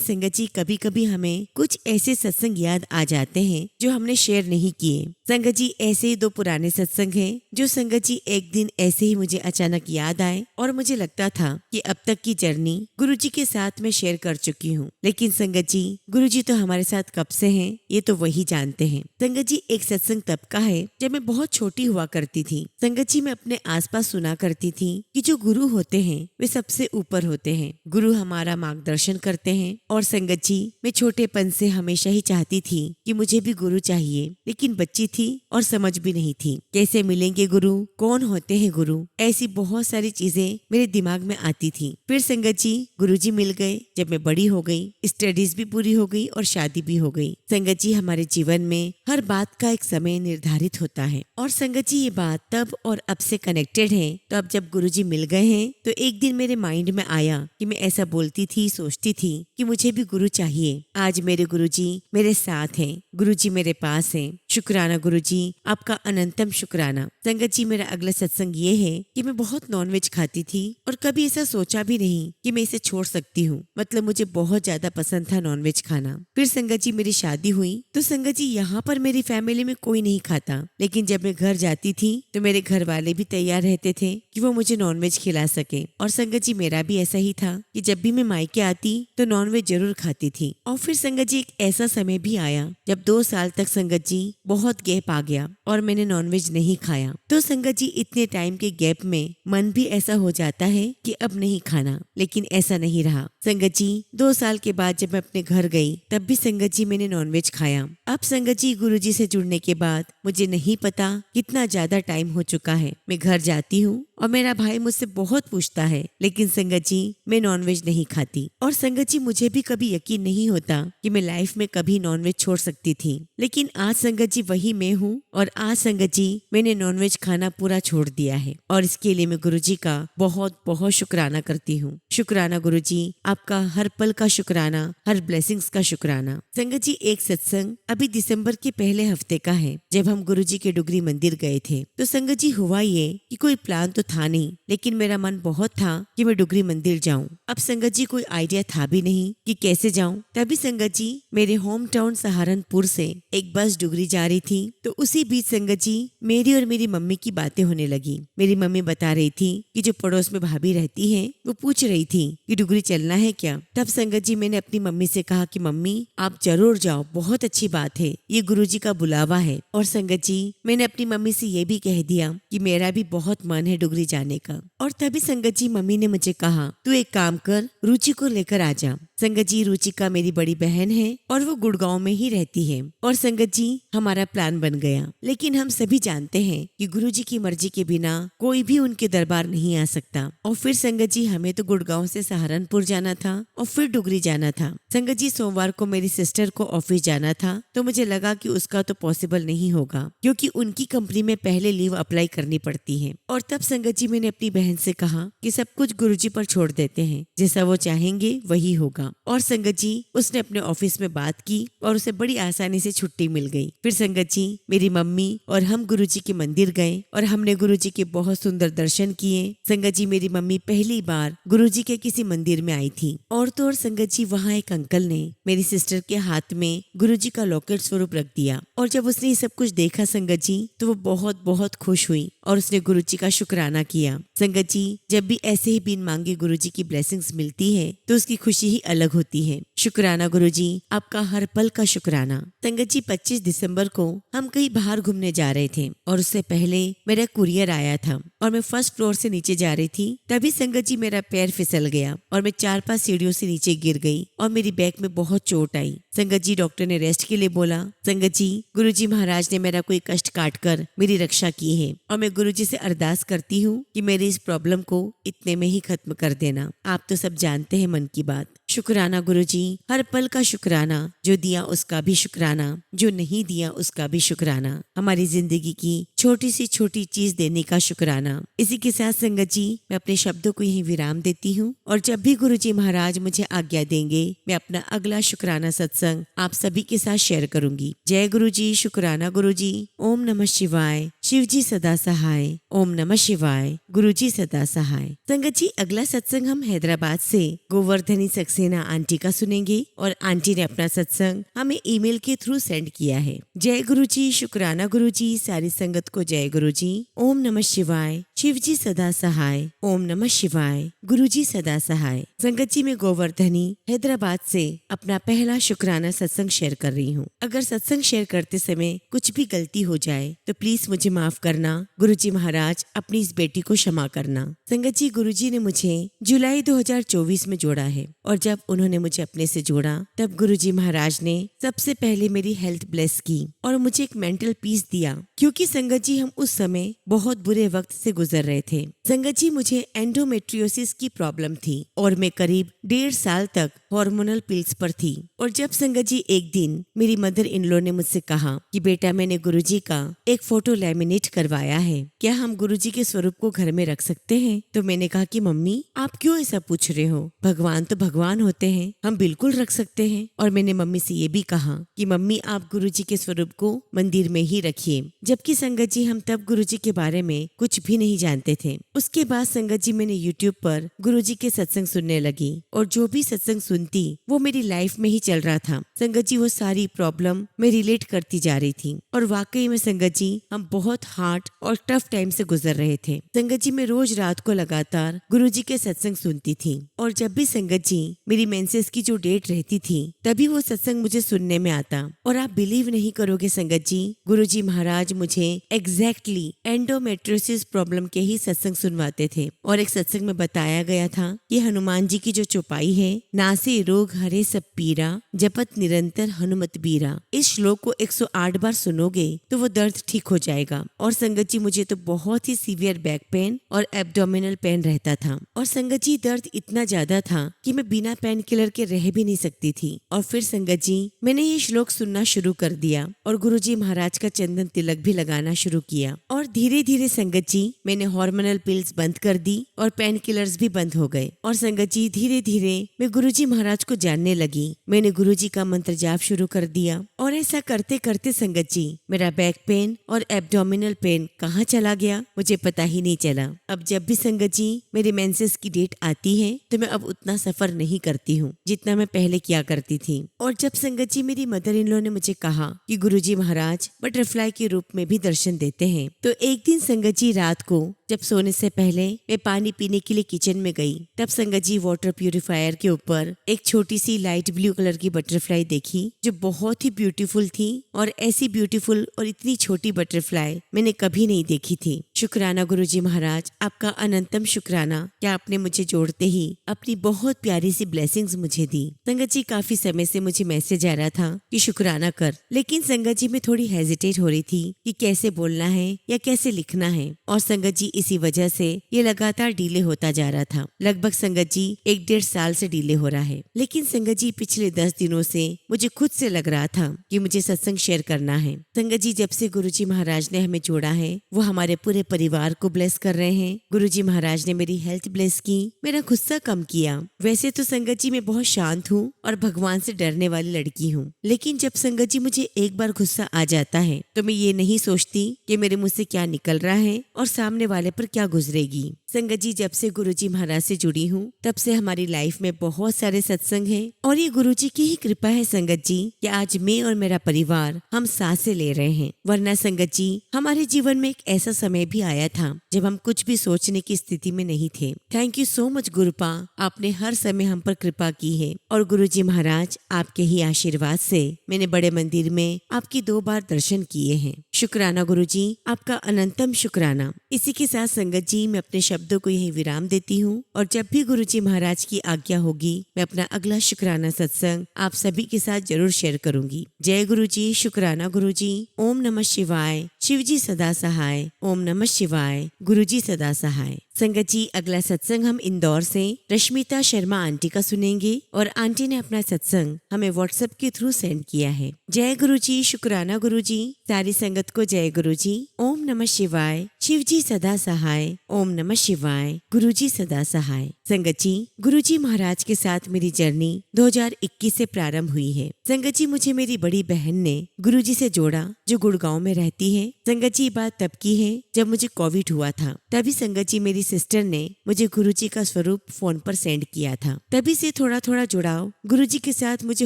Speaker 2: संगत जी कभी कभी हमें कुछ ऐसे सत्संग याद आ जाते हैं जो हमने शेयर नहीं किए। संगत जी ऐसे ही 2 पुराने सत्संग हैं जो संगत जी एक दिन ऐसे ही मुझे अचानक याद आए और मुझे लगता था कि अब तक की जर्नी गुरुजी के साथ मैं शेयर कर चुकी हूँ, लेकिन संगत जी गुरुजी तो हमारे साथ कब से हैं ये तो वही जानते हैं। संगत जी एक सत्संग तब का है जब मैं बहुत छोटी हुआ करती थी। संगत जी मैं अपने आसपास सुना करती थी कि जो गुरु होते हैं वे सबसे ऊपर होते हैं, गुरु हमारा मार्गदर्शन करते हैं। और संगत जी मैं छोटेपन से हमेशा ही चाहती थी कि मुझे भी गुरु चाहिए, लेकिन बच्ची थी और समझ भी नहीं थी कैसे मिलेंगे गुरु, कौन होते हैं गुरु, ऐसी बहुत सारी चीजें मेरे दिमाग में आती थी। फिर संगत जी गुरुजी मिल गए जब मैं बड़ी हो गई, स्टडीज भी पूरी हो गई और शादी भी हो गई। संगत जी हमारे जीवन में हर बात का एक समय निर्धारित होता है और संगत जी ये बात तब और अब से कनेक्टेड है। तो अब जब गुरुजी मिल गए हैं तो एक दिन मेरे माइंड में आया कि मैं ऐसा बोलती थी, सोचती थी कि मुझे भी गुरु चाहिए। आज मेरे गुरुजी मेरे साथ हैं, गुरुजी मेरे पास हैं। शुक्राना गुरुजी, आपका अनंतम शुक्राना। संगत जी मेरा अगला सत्संग ये है कि मैं बहुत नॉनवेज खाती थी और कभी ऐसा सोचा भी नहीं कि मैं इसे छोड़ सकती हूँ। मतलब मुझे बहुत ज्यादा पसंद था नॉनवेज खाना। फिर संगत जी मेरी शादी हुई तो संगत जी यहाँ पर मेरी फैमिली में कोई नहीं खाता, लेकिन जब मैं घर जाती थी तो मेरे घर वाले भी तैयार रहते थे कि वो मुझे नॉनवेज खिला सके। और संगत जी मेरा भी ऐसा ही था कि जब भी मैं मायके आती तो नॉनवेज जरूर खाती थी। और फिर संगत जी एक ऐसा समय भी आया जब 2 साल तक संगत जी बहुत गैप आ गया और मैंने नॉनवेज नहीं खाया। तो संगत जी इतने टाइम के गैप में मन भी ऐसा हो जाता है कि अब नहीं खाना, लेकिन ऐसा नहीं रहा। संगत जी 2 साल के बाद जब मैं अपने घर गई तब भी संगत जी मैंने नॉनवेज खाया। अब संगत जी गुरुजी से जुड़ने के बाद मुझे नहीं पता कितना ज्यादा टाइम हो चुका है। मैं घर जाती हूँ और मेरा भाई मुझसे बहुत पूछता है, लेकिन संगत जी मैं नॉनवेज नहीं खाती। और संगत जी मुझे भी कभी यकीन नहीं होता कि मैं लाइफ में कभी नॉनवेज छोड़ सकती थी, लेकिन आज संगत जी वही मैं हूँ और आज संगत जी मैंने नॉनवेज खाना पूरा छोड़ दिया है और इसके लिए मैं गुरुजी का बहुत बहुत शुक्राना करती हूँ। शुक्राना गुरुजी, आपका हर पल का शुक्राना, हर ब्लेसिंग्स का शुक्राना। संगत जी एक सत्संग अभी दिसंबर के पहले हफ्ते का है जब हम गुरुजी के डुगरी मंदिर गए थे। तो संगत जी हुआ ये कि कोई प्लान तो था नहीं, लेकिन मेरा मन बहुत था कि मैं डुगरी मंदिर जाऊं। अब संगत जी कोई आइडिया था भी नहीं कि कैसे जाऊं। तभी संगत जी मेरे होम टाउन सहारनपुर से एक बस डुगरी जा रही थी। तो उसी बीच संगत जी मेरी और मेरी मम्मी की बातें होने लगी। मेरी मम्मी बता रही थी कि जो पड़ोस में भाभी रहती है वो पूछ रही थी कि डुगरी चलना है क्या। तब संगत जी मैंने अपनी मम्मी से कहा कि मम्मी आप जरूर जाओ, बहुत अच्छी बात है, ये गुरुजी का बुलावा है। और संगत जी मैंने अपनी मम्मी से ये भी कह दिया कि मेरा भी बहुत मन है डुगरी जाने का। और तभी संगत जी मम्मी ने मुझे कहा तू एक काम कर, रुचि को लेकर आ जा। संगत जी रुचिका मेरी बड़ी बहन है और वो गुड़गांव में ही रहती है। और संगत जी हमारा प्लान बन गया, लेकिन हम सभी जानते हैं कि गुरुजी की मर्जी के बिना कोई भी उनके दरबार नहीं आ सकता। और फिर संगत जी हमें तो गुड़गांव से सहारनपुर जाना था और फिर डुगरी जाना था। संगत जी सोमवार को मेरी सिस्टर को ऑफिस जाना था, तो मुझे लगा कि उसका तो पॉसिबल नहीं होगा क्योंकि उनकी कंपनी में पहले लीव अप्लाई करनी पड़ती है। और तब संगत जी मैंने अपनी बहन से कहा कि सब कुछ गुरुजी पर छोड़ देते हैं, जैसा वो चाहेंगे वही होगा। और संगत जी उसने अपने ऑफिस में बात की और उसे बड़ी आसानी से छुट्टी मिल गई। फिर संगत जी मेरी मम्मी और हम गुरुजी के मंदिर गए और हमने गुरुजी के बहुत सुंदर दर्शन किए। संगत जी मेरी मम्मी पहली बार गुरुजी के किसी मंदिर में आई थी। और तो और संगत जी वहाँ एक अंकल ने मेरी सिस्टर के हाथ में गुरुजी का लॉकेट स्वरूप रख दिया। और जब उसने ये सब कुछ देखा संगत जी तो वो बहुत बहुत खुश हुई और उसने गुरुजी का शुक्राना किया। संगत जी, जब भी ऐसे ही बिन मांगे गुरुजी की ब्लेसिंग्स मिलती है तो उसकी खुशी ही अलग होती है। शुक्राना गुरुजी, आपका हर पल का शुक्राना। संगत जी, 25 दिसंबर को हम कहीं बाहर घूमने जा रहे थे और उससे पहले मेरा कुरियर आया था और मैं फर्स्ट फ्लोर से नीचे जा रही थी। तभी संगत जी मेरा पैर फिसल गया और मैं 4-5 सीढ़ियों से नीचे गिर गई और मेरी बैक में बहुत चोट आई। संगत जी, डॉक्टर ने रेस्ट के लिए बोला। संगत जी, गुरुजी महाराज ने मेरा कोई कष्ट काट कर मेरी रक्षा की है और मैं गुरुजी से अरदास करती हूँ कि मेरी इस प्रॉब्लम को इतने में ही खत्म कर देना। आप तो सब जानते हैं मन की बात। शुक्राना गुरुजी, हर पल का शुक्राना। जो दिया उसका भी शुक्राना, जो नहीं दिया उसका भी शुक्राना। हमारी जिंदगी की छोटी सी छोटी चीज देने का शुक्राना। इसी के साथ संगत जी, मैं अपने शब्दों को यहीं विराम देती हूँ और जब भी गुरुजी महाराज मुझे आज्ञा देंगे मैं अपना अगला शुक्राना सत्संग आप सभी के साथ शेयर करूंगी। जय गुरुजी, शुक्राना गुरुजी। ओम नमः शिवाय। शिव जी सदा सहाय। ओम नमः शिवाय। गुरुजी सदा सहाय। संगत जी, अगला सत्संग हम हैदराबाद से गोवर्धनी सक्सेना आंटी का सुनेंगे और आंटी ने अपना सत्संग हमें ईमेल के थ्रू सेंड किया है। जय गुरुजी, शुक्राना गुरुजी। सारी संगत को जय गुरुजी। ओम नमः शिवाय। शिव जी सदा सहाय। ओम नमः शिवाय। गुरुजी सदा सहाय। संगत जी, मैं गोवर्धनी हैदराबाद से अपना पहला शुक्राना सत्संग शेयर कर रही हूँ। अगर सत्संग शेयर करते समय कुछ भी गलती हो जाए तो प्लीज मुझे माफ करना। गुरुजी महाराज, अपनी इस बेटी को क्षमा करना। संगत जी, गुरुजी ने मुझे जुलाई 2024 में जोड़ा है और जब उन्होंने मुझे अपने से जोड़ा तब गुरुजी महाराज ने सबसे पहले मेरी हेल्थ ब्लेस की और मुझे एक मेंटल पीस दिया, क्योंकि संगत जी हम उस समय बहुत बुरे वक्त से गुजर रहे थे। संगत जी, मुझे एंडोमेट्रियोसिस की प्रॉब्लम थी और मैं करीब 1.5 साल तक हार्मोनल पिल्स पर थी। और जब संगत जी एक दिन मेरी मदर इन लॉ ने मुझसे कहा कि बेटा, मैंने गुरुजी का एक फोटो लैमिनेट करवाया है, क्या हम गुरुजी के स्वरूप को घर में रख सकते हैं? तो मैंने कहा कि मम्मी, आप क्यों ऐसा पूछ रहे हो? भगवान तो भगवान होते हैं, हम बिल्कुल रख सकते हैं। और मैंने मम्मी से ये भी कहा कि मम्मी, आप गुरुजी के स्वरूप को मंदिर में ही रखिए। जबकि संगत जी हम तब गुरुजी के बारे में कुछ भी नहीं जानते थे। उसके बाद संगत जी मैंने यूट्यूब पर गुरुजी के सत्संग सुनने लगी और जो भी सत्संग सुनती वो मेरी लाइफ में ही चल रहा था। संगत जी, वो सारी प्रॉब्लम मैं रिलेट करती जा रही थी और वाकई में संगत जी हम बहुत हार्ड और टफ टाइम से गुजर रहे थे। संगत जी, मैं रोज रात को लगातार गुरुजी के सत्संग सुनती थी और जब भी संगत जी मेरी मेंसेस की जो डेट रहती थी तभी वो सत्संग मुझे सुनने में आता। और आप बिलीव नहीं करोगे संगत जी, गुरुजी महाराज मुझे एग्जैक्टली एंडोमेट्रियोसिस प्रॉब्लम के ही सत्संग सुनवाते थे। और एक सत्संग में बताया गया था कि हनुमान जी की जो चौपाई है, नासे रोग हरे सब पीरा, जपत निरंतर हनुमत बीरा, इस श्लोक को 108 बार सुनोगे तो वो दर्द ठीक हो जाएगा। और संगत जी मुझे तो बहुत ही सीवियर बैक पेन और एब्डोमिनल पेन रहता था और संगत जी दर्द इतना ज्यादा था कि मैं बिना पेन किलर के रह भी नहीं सकती थी। और फिर संगत जी मैंने ये श्लोक सुनना शुरू कर दिया और गुरुजी महाराज का चंदन तिलक भी लगाना शुरू किया और धीरे धीरे संगत जी मैंने हार्मोनल पिल्स बंद कर दी और पेन किलर्स भी बंद हो गए। और संगत जी धीरे धीरे मैं गुरुजी महाराज को जानने लगी। मैंने गुरुजी का मंत्र जाप शुरू कर दिया और ऐसा करते करते संगत जी मेरा बैक पेन और एब्डोमिनल पेन कहाँ चला गया मुझे पता ही नहीं चला। अब जब भी संगत जी मेरी मेंसेस की डेट आती है तो मैं अब उतना सफर नहीं करती हूँ जितना मैं पहले किया करती थी। और जब संगत जी मेरी मदर इन लॉ ने मुझे कहा कि गुरुजी महाराज बटरफ्लाई के रूप में भी दर्शन देते हैं, तो एक दिन संगत जी रात को जब सोने से पहले मैं पानी पीने के लिए किचन में गई तब संगत जी वाटर प्यूरिफायर के ऊपर एक छोटी सी लाइट ब्लू कलर की बटरफ्लाई देखी जो बहुत ही ब्यूटीफुल थी और ऐसी ब्यूटीफुल और इतनी छोटी बटरफ्लाई मैंने कभी नहीं देखी थी। शुक्राना गुरुजी महाराज, आपका अनंतम शुक्राना कि आपने मुझे जोड़ते ही अपनी बहुत प्यारी सी ब्लेसिंग्स मुझे दी। संगत जी काफी समय से मुझे मैसेज आ रहा था कि शुक्राना कर, लेकिन संगत जी में थोड़ी हेजिटेट हो रही थी कि कैसे बोलना है या कैसे लिखना है और संगत जी इसी वजह से ये लगातार डिले होता जा रहा था। लगभग संगत जी 1-1.5 साल से डिले हो रहा है। लेकिन संगत जी पिछले 10 दिनों से मुझे खुद से लग रहा था कि मुझे सत्संग शेयर करना है। संगत जी जब से गुरुजी महाराज ने हमें जोड़ा है वो हमारे पूरे परिवार को ब्लेस कर रहे हैं। गुरुजी महाराज ने मेरी हेल्थ ब्लेस की, मेरा गुस्सा कम किया। वैसे तो संगत जी मैं बहुत शांत हूँ और भगवान से डरने वाली लड़की हूँ, लेकिन जब संगत जी मुझे एक बार गुस्सा आ जाता है तो मैं ये नहीं सोचती कि मेरे मुंह से क्या निकल रहा है और सामने वाले पर क्या गुजरेगी। संगत जी, जब से गुरुजी महाराज से जुड़ी हूँ तब से हमारी लाइफ में बहुत सारे सत्संग हैं और ये गुरुजी की ही कृपा है संगत जी कि आज मैं और मेरा परिवार हम सांसें ले रहे हैं। वरना संगत जी, हमारे जीवन में एक ऐसा समय भी आया था जब हम कुछ भी सोचने की स्थिति में नहीं थे। थैंक यू सो मच गुरुपा, आपने हर समय हम पर कृपा की है। और गुरुजी महाराज, आपके ही आशीर्वाद से मैंने बड़े मंदिर में आपकी 2 बार दर्शन किए हैं। शुक्राना गुरुजी, आपका अनंतम शुक्राना। इसी के साथ संगत जी, मैं अपने शब्दों को यही विराम देती हूँ और जब भी गुरुजी महाराज की आज्ञा होगी मैं अपना अगला शुक्राना सत्संग आप सभी के साथ जरूर शेयर करूंगी। जय गुरुजी, शुक्राना गुरुजी। ओम नमः शिवाय। शिवजी सदा सहाय। ओम नमः शिवाय। गुरुजी सदा सहाय। संगत जी, अगला सत्संग हम इंदौर से रश्मिता शर्मा आंटी का सुनेंगे और आंटी ने अपना सत्संग हमें व्हाट्सएप के थ्रू सेंड किया है। जय गुरुजी, शुक्राना गुरुजी। सारी संगत को जय गुरुजी। ओम नमः शिवाय। शिवजी सदा सहाय। ओम नमः शिवाय। गुरुजी सदा सहाय। संगत जी, गुरुजी महाराज के साथ मेरी जर्नी 2021 से प्रारंभ हुई है। संगत जी, मुझे मेरी बड़ी बहन ने गुरुजी से जोड़ा जो गुड़गांव में रहती है। संगत जी, बात तब की है जब मुझे कोविड हुआ था। तभी संगत जी, मेरी सिस्टर ने मुझे गुरुजी का स्वरूप फोन पर सेंड किया था। तभी से थोड़ा थोड़ा जुड़ाव गुरुजी के साथ मुझे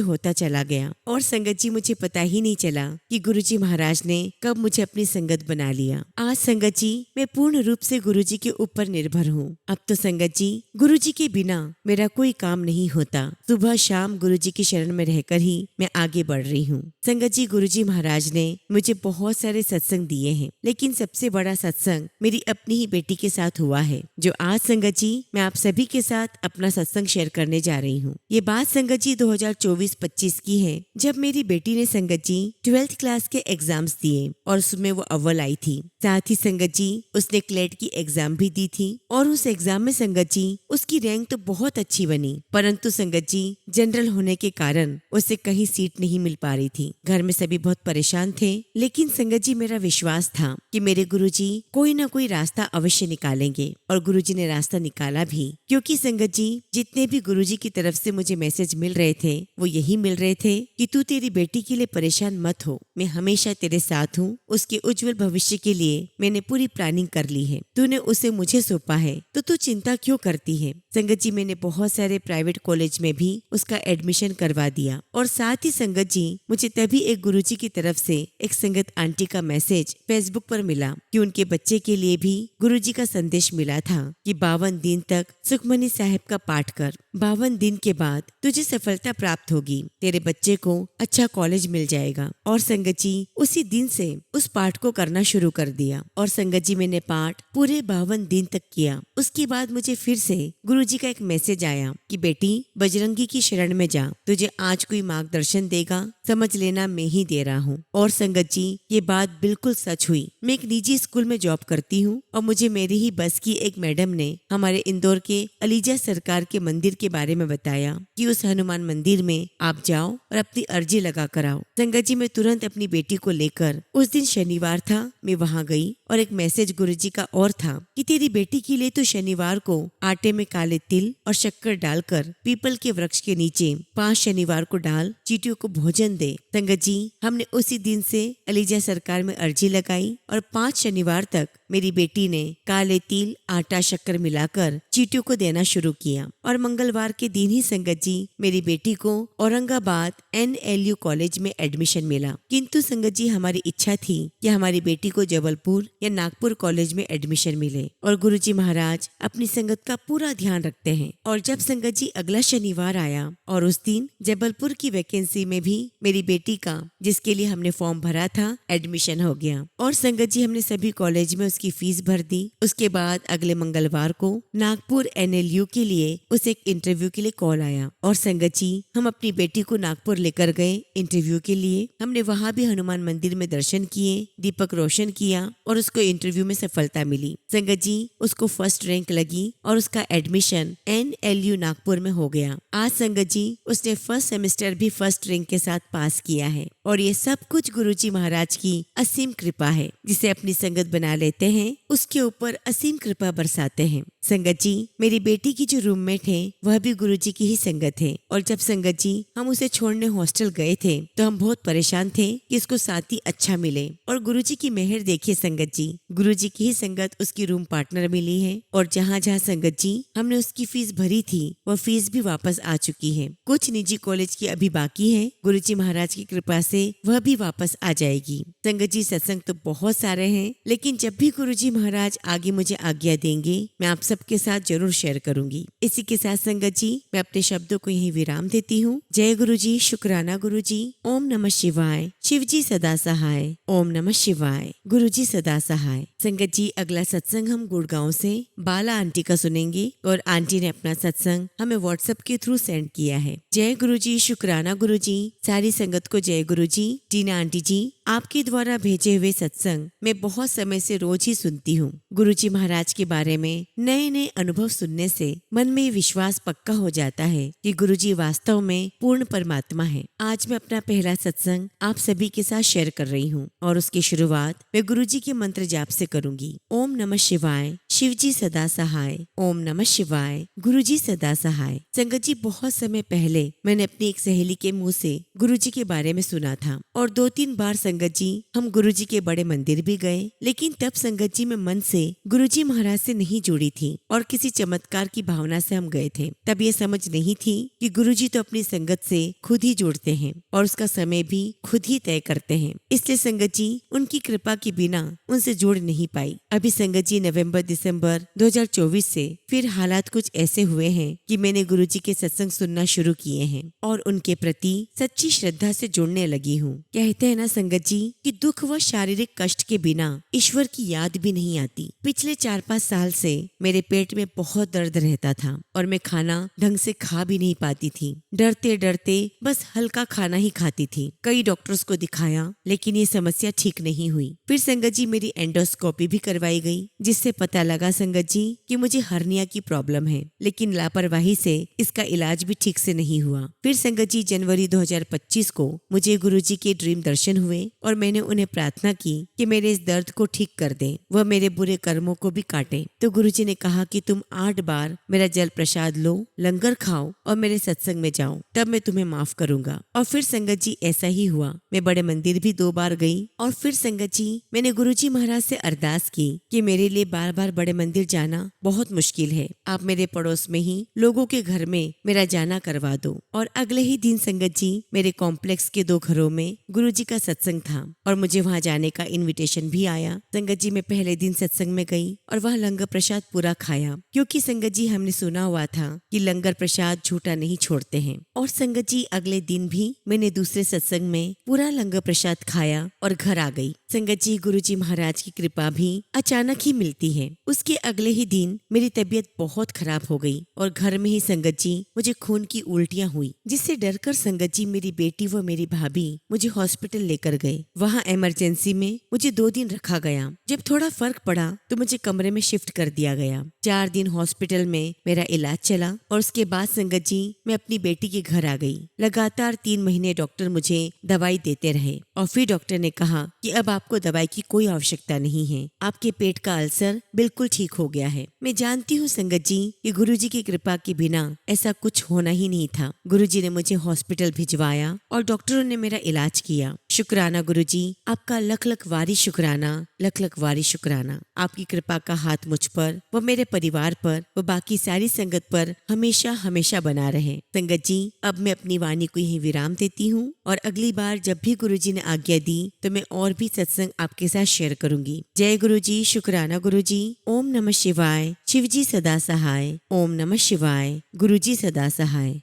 Speaker 2: होता चला गया और संगत जी, मुझे पता ही नहीं चला कि गुरुजी महाराज ने कब मुझे अपनी संगत बना लिया। आज संगत जी, मैं पूर्ण रूप से गुरुजी के ऊपर निर्भर हूँ। अब तो संगत जी, गुरुजी के बिना मेरा कोई काम नहीं होता। सुबह शाम गुरुजी की शरण में रहकर ही मैं आगे बढ़ रही हूँ। संगत जी, गुरुजी महाराज ने मुझे बहुत सारे सत्संग दिए हैं, लेकिन सबसे बड़ा सत्संग मेरी अपनी ही बेटी के साथ हुआ है, जो आज संगत जी मैं आप सभी के साथ अपना सत्संग शेयर करने जा रही हूँ। ये बात संगत जी 2024-25 की है, जब मेरी बेटी ने संगत जी 12th क्लास के एग्जाम्स दिए और उसमें वो अव्वल आई थी। साथ ही संगत जी, उसने क्लेट की एग्जाम भी दी थी और उस एग्जाम में संगत जी उसकी रैंक तो बहुत अच्छी बनी, परंतु संगत जी जनरल होने के कारण उसे कहीं सीट नहीं मिल पा रही थी। घर में सभी बहुत परेशान थे, लेकिन संगत जी मेरा विश्वास था कि मेरे गुरुजी कोई ना कोई रास्ता अवश्य निकालेंगे और गुरुजी ने रास्ता निकाला भी। क्योंकि संगत जी, जितने भी गुरुजी की तरफ से मुझे मैसेज मिल रहे थे वो यही मिल रहे थे कि तू तेरी बेटी के लिए परेशान मत हो, मैं हमेशा तेरे साथ हूँ। उसके उज्जवल भविष्य के लिए मैंने पूरी प्लानिंग कर ली है। तूने उसे मुझे सौंपा है तो तू चिंता क्यों करती है। संगत जी, मैंने बहुत सारे प्राइवेट कॉलेज में भी उसका एडमिशन करवा दिया और साथ ही संगत जी, मुझे तभी एक गुरुजी की तरफ से एक संगत आंटी का मैसेज फेसबुक पर मिला कि उनके बच्चे के लिए भी गुरुजी का संदेश मिला था कि 52 दिन तक सुखमनी साहिब का पाठ कर। 52 दिन के बाद तुझे सफलता प्राप्त होगी, तेरे बच्चे को अच्छा कॉलेज मिल जाएगा। और संगत जी, उसी दिन से उस पाठ को करना शुरू कर दिया और संगत जी मैंने पाठ पूरे 52 दिन तक किया। उसके बाद मुझे फिर से गुरुजी का एक मैसेज आया कि बेटी, बजरंगी की शरण में जा, तुझे आज कोई मार्गदर्शन देगा, समझ लेना मैं ही दे रहा हूँ। और संगत जी, ये बात बिल्कुल सच हुई। मैं एक निजी स्कूल में जॉब करती हूँ और मुझे मेरी ही बस की एक मैडम ने हमारे इंदौर के अलीजा सरकार के मंदिर के बारे में बताया कि उस हनुमान मंदिर में आप जाओ और अपनी अर्जी लगा कर आओ। संगत जी, मैं तुरंत अपनी बेटी को लेकर, उस दिन शनिवार था, मैं वहाँ गई और एक मैसेज गुरुजी का और था कि तेरी बेटी के लिए तो शनिवार को आटे में काले तिल और शक्कर डालकर पीपल के वृक्ष के नीचे 5 शनिवार को डाल चींटियों को भोजन दे। संगत जी, हमने उसी दिन से अलीजा सरकार में अर्जी लगाई और 5 शनिवार तक मेरी बेटी ने काले तिल, आटा, शक्कर मिलाकर चींटियों को देना शुरू किया और मंगलवार के दिन ही संगत जी मेरी बेटी को औरंगाबाद NLU कॉलेज में एडमिशन मिला। किंतु संगत जी, हमारी इच्छा थी कि हमारी बेटी को जबलपुर या नागपुर कॉलेज में एडमिशन मिले और गुरुजी महाराज अपनी संगत का पूरा ध्यान रखते हैं। और जब संगत जी अगला शनिवार आया और उस दिन जबलपुर की वैकेंसी में भी मेरी बेटी का, जिसके लिए हमने फॉर्म भरा था, एडमिशन हो गया और संगत जी हमने सभी कॉलेज में उसकी फीस भर दी। उसके बाद अगले मंगलवार को नागपुर NLU के लिए उसे एक इंटरव्यू के लिए कॉल आया और संगत जी हम अपनी बेटी को नागपुर लेकर गए इंटरव्यू के लिए। हमने वहाँ भी हनुमान मंदिर में दर्शन किए, दीपक रोशन किया और उसको इंटरव्यू में सफलता मिली। संगत जी, उसको फर्स्ट रैंक लगी और उसका एडमिशन NLU नागपुर में हो गया। आज संगत जी उसने फर्स्ट सेमेस्टर भी फर्स्ट रैंक के साथ पास किया है और ये सब कुछ गुरुजी महाराज की असीम कृपा है, जिसे अपनी संगत बना लेते करते हैं उसके ऊपर असीम कृपा बरसाते हैं। संगत जी, मेरी बेटी की जो रूममेट है वह भी गुरुजी की ही संगत है। और जब संगत जी हम उसे छोड़ने हॉस्टल गए थे तो हम बहुत परेशान थे कि इसको साथी अच्छा मिले। और गुरुजी की मेहर देखिए संगत जी, गुरुजी की ही संगत उसकी रूम पार्टनर मिली है। और जहाँ जहाँ संगत जी हमने उसकी फीस भरी थी वह फीस भी वापस आ चुकी है। कुछ निजी कॉलेज की अभी बाकी है, गुरुजी महाराज की कृपा से वह भी वापस आ जाएगी। संगत जी, सत्संग तो बहुत सारे हैं, लेकिन जब भी गुरुजी महाराज आगे मुझे आज्ञा देंगे मैं आप सबके साथ जरूर शेयर करूंगी। इसी के साथ संगत जी मैं अपने शब्दों को यहीं विराम देती हूँ। जय गुरुजी, शुक्राना गुरुजी, ओम नमः शिवाय, शिवजी सदा सहाय, ओम नमः शिवाय, गुरुजी सदा सहाय। संगत जी, अगला सत्संग हम गुड़गांव से बाला आंटी का सुनेंगे और आंटी ने अपना सत्संग हमें व्हाट्सएप के थ्रू सेंड किया है। जय गुरुजी, शुक्राना गुरुजी, सारी संगत को जय गुरुजी। टीना आंटी जी, आपके द्वारा भेजे हुए सत्संग मैं बहुत समय से रोज ही सुनती हूँ। गुरुजी महाराज के बारे में नए नए अनुभव सुनने से मन में विश्वास पक्का हो जाता है कि गुरुजी वास्तव में पूर्ण परमात्मा है। आज मैं अपना पहला सत्संग आप सभी के साथ शेयर कर रही हूँ और उसकी शुरुआत मैं गुरुजी के मंत्र जाप से करूंगी। ओम नमः शिवाय, शिवजी सदा सहाय, ओम नमः शिवाय, गुरुजी सदा सहाय। संगत जी, बहुत समय पहले मैंने अपनी एक सहेली के मुंह से गुरुजी के बारे में सुना था और 2-3 बार संगत जी हम गुरुजी के बड़े मंदिर भी गए, लेकिन तब संगत जी में मन से गुरुजी महाराज से नहीं जुड़ी थी और किसी चमत्कार की भावना से हम गए थे। तब ये समझ नहीं थी कि गुरुजी तो अपनी संगत से खुद ही जुड़ते हैं और उसका समय भी खुद ही तय करते हैं। इसलिए संगत जी उनकी कृपा के बिना उनसे जुड़ नहीं पाई। अभी संगत जी नवंबर-दिसंबर 2024 से फिर हालात कुछ ऐसे हुए हैं कि मैंने गुरुजी के सत्संग सुनना शुरू किए हैं और उनके प्रति सच्ची श्रद्धा से जुड़ने लगी हूँ। कहते हैं ना संगत जी कि दुख व शारीरिक कष्ट के बिना ईश्वर की याद भी नहीं आती। पिछले 4-5 साल से मेरे पेट में बहुत दर्द रहता था और मैं खाना ढंग से खा भी नहीं पाती थी। डरते डरते बस हल्का खाना ही खाती थी। कई डॉक्टर्स को दिखाया लेकिन ये समस्या ठीक नहीं हुई। फिर संगत जी मेरी एंडोस्कोपी भी करवाई गई, जिससे पता लगा संगत जी कि मुझे हर्निया की प्रॉब्लम है, लेकिन लापरवाही से इसका इलाज भी ठीक से नहीं हुआ। फिर संगत जी जनवरी 2025 को मुझे गुरुजी के ड्रीम दर्शन हुए और मैंने उन्हें प्रार्थना की कि मेरे इस दर्द को ठीक कर दें, वह मेरे बुरे कर्मों को भी काटें। तो गुरुजी ने कहा कि तुम 8 बार मेरा जल प्रसाद लो, लंगर खाओ और मेरे सत्संग में जाओ, तब मैं तुम्हें माफ करूंगा। और फिर संगत जी ऐसा ही हुआ। मैं बड़े मंदिर भी 2 बार गई और फिर संगत जी मैंने गुरुजी महाराज से अरदास की कि मेरे लिए बार बार बड़े मंदिर जाना बहुत मुश्किल है, आप मेरे पड़ोस में ही लोगों के घर में मेरा जाना करवा दो। और अगले ही दिन संगत जी मेरे कॉम्प्लेक्स के 2 घरों में गुरुजी का सत्संग था और मुझे वहाँ जाने का इनविटेशन भी आया। संगत जी मैं पहले दिन सत्संग में गई और वह लंगर प्रसाद पूरा खाया, क्योंकि संगत जी हमने सुना हुआ था कि लंगर प्रसाद झूठा नहीं छोड़ते हैं। और संगत जी अगले दिन भी मैंने दूसरे सत्संग में पूरा लंगर प्रसाद खाया और घर आ गई। संगत जी गुरुजी महाराज की कृपा भी अचानक ही मिलती है। उसके अगले ही दिन मेरी तबीयत बहुत खराब हो गई और घर में ही संगत जी मुझे खून की उल्टियाँ हुई, जिससे डरकर संगत जी मेरी बेटी व मेरी भाभी मुझे हॉस्पिटल लेकर गए। वहाँ इमरजेंसी में मुझे 2 दिन रखा गया। जब थोड़ा फर्क पड़ा तो मुझे कमरे में शिफ्ट कर दिया गया। 4 दिन हॉस्पिटल में मेरा इलाज चला और उसके बाद संगत जी मैं अपनी बेटी के घर आ गई। लगातार 3 महीने डॉक्टर मुझे दवाई देते रहे और फिर डॉक्टर ने कहा कि अब आपको दवाई की कोई आवश्यकता नहीं है, आपके पेट का अल्सर बिल्कुल ठीक हो गया है। मैं जानती हूँ संगत जी कि गुरुजी की कृपा के बिना ऐसा कुछ होना ही नहीं था। गुरुजी ने मुझे हॉस्पिटल भिजवाया और डॉक्टरों ने मेरा इलाज किया। शुक्राना गुरुजी, आपका लख लख वारी शुक्राना, लख लख वारी शुक्राना। आपकी कृपा का हाथ मुझ पर व मेरे परिवार पर व बाकी सारी संगत पर हमेशा हमेशा बना रहे। संगत जी अब मैं अपनी वाणी को यहीं विराम देती हूँ और अगली बार जब भी गुरुजी ने आज्ञा दी तो मैं और भी सत्संग आपके साथ शेयर करूंगी। जय गुरुजी, शुक्राना गुरुजी, ओम नमः शिवाय, शिवजी सदा सहाय, ओम नमः शिवाय, गुरुजी सदा सहाय।